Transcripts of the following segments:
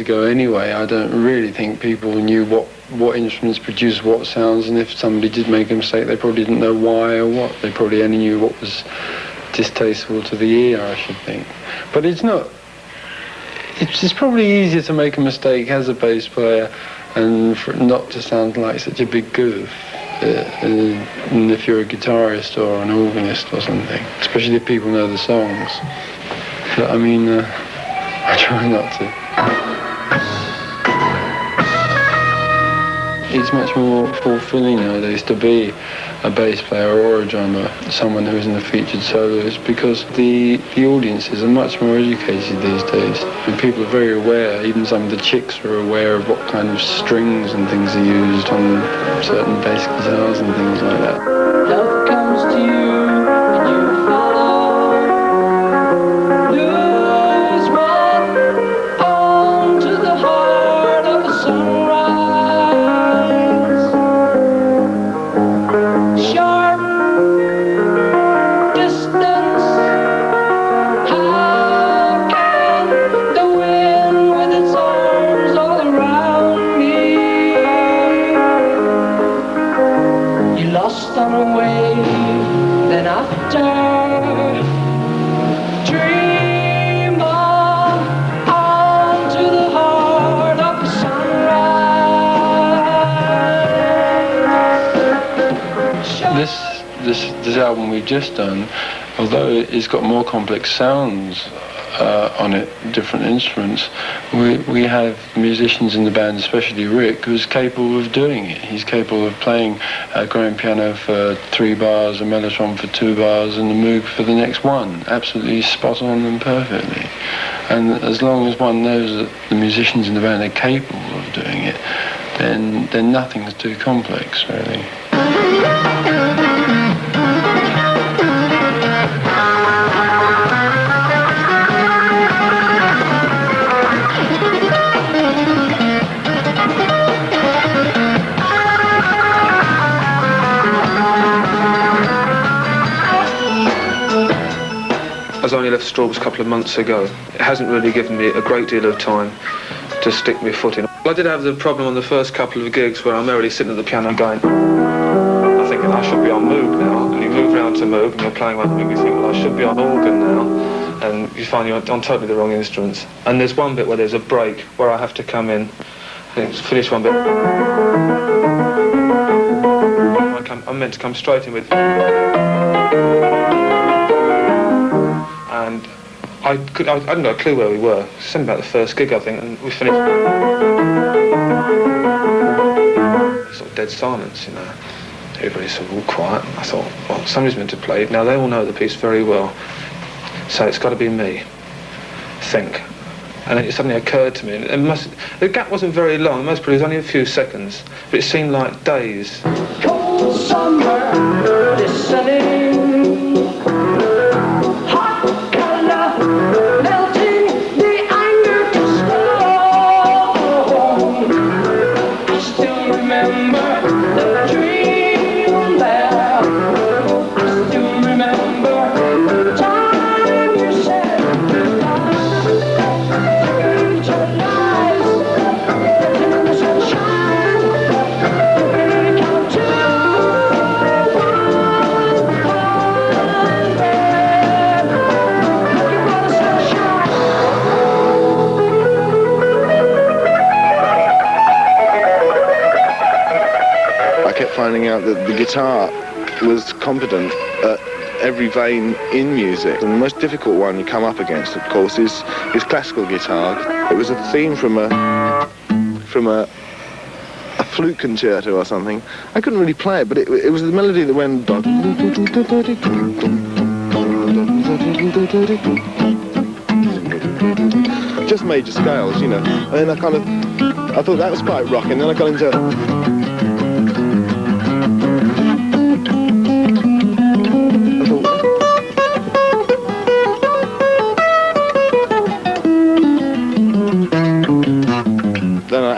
ago anyway, I don't really think people knew what instruments produced what sounds, and if somebody did make a mistake, they probably didn't know why or what. They probably only knew what was distasteful to the ear, I should think. But it's not... It's probably easier to make a mistake as a bass player and for it not to sound like such a big goof than if you're a guitarist or an organist or something, especially if people know the songs. But, I mean, I try not to. It's much more fulfilling nowadays to be a bass player or a drummer, someone who isn't a featured soloist, because the audiences are much more educated these days. And people are very aware, even some of the chicks are aware of what kind of strings and things are used on certain bass guitars and things like that. Love comes to you and you follow. Lose one on to the heart of the sunrise. Sharp distance. How can the wind with its arms all around me? You lost on a wave, then after dream on to the heart of the sunrise. This album we've just done, although it's got more complex sounds on it, different instruments, we have musicians in the band, especially Rick, who's capable of doing it. He's capable of playing a grand piano for 3 bars, a mellotron for 2 bars, and the Moog for the next one, absolutely spot on and perfectly. And as long as one knows that the musicians in the band are capable of doing it, then nothing's too complex, really. I only left Strawbs a couple of months ago. It hasn't really given me a great deal of time to stick my foot in. I did have the problem on the first couple of gigs where I'm merrily sitting at the piano going, I'm thinking I should be on Moog now, and you move round to Moog and you're playing one Moog, you think, well, I should be on organ now, and you find you're on totally the wrong instruments. And there's one bit where there's a break where I have to come in and finish one bit. I'm meant to come straight in with... And I hadn't got a clue where we were. Something about the first gig, I think, and we finished. Sort of dead silence, you know. Everybody's sort of all quiet. I thought, well, somebody's meant to play it. Now, they all know the piece very well. So it's got to be me, I think. And then it suddenly occurred to me, the gap wasn't very long, most probably it was only a few seconds, but it seemed like days. Cold summer, listening. Finding out that the guitar was competent at every vein in music. And the most difficult one you come up against, of course, is classical guitar. It was a theme from a flute concerto or something. I couldn't really play it, but it was the melody that went... Just major scales, you know. And then I thought that was quite rocking. Then I got into...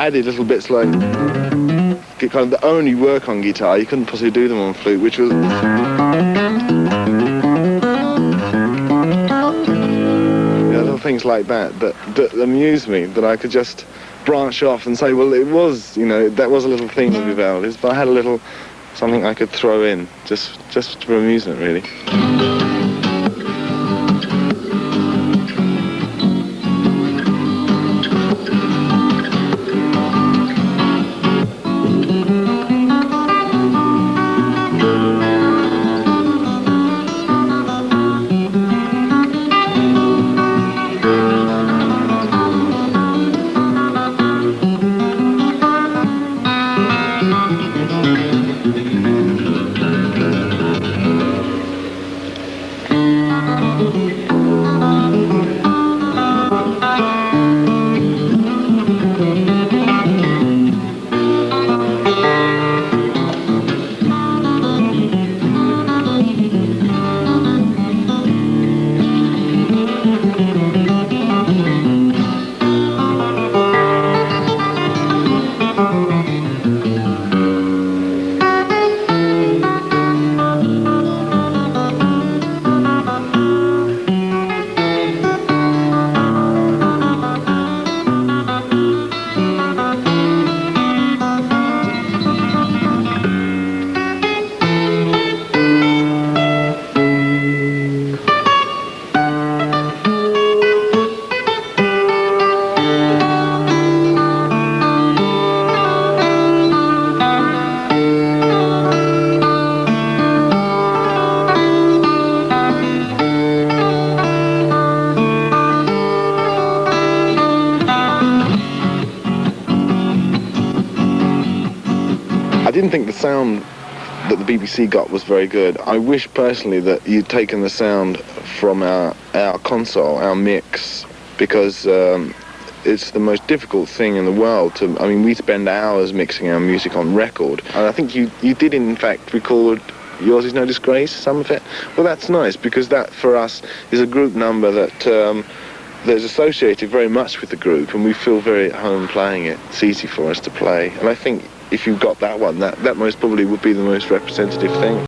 added little bits like kind of that only work on guitar. You couldn't possibly do them on flute, which was things like that amuse me, that I could just branch off and say, well, it was, you know, that was a little theme of Vivaldi's, but I had a little something I could throw in, just for amusement, really. I didn't think the sound that the BBC got was very good. I wish personally that you'd taken the sound from our console, our mix, because it's the most difficult thing in the world to, I mean, we spend hours mixing our music on record, and I think you did in fact record Yours Is No Disgrace, some of it. Well, that's nice, because that for us is a group number that that's associated very much with the group, and we feel very at home playing it. It's easy for us to play, and I think if you got that one, that most probably would be the most representative thing.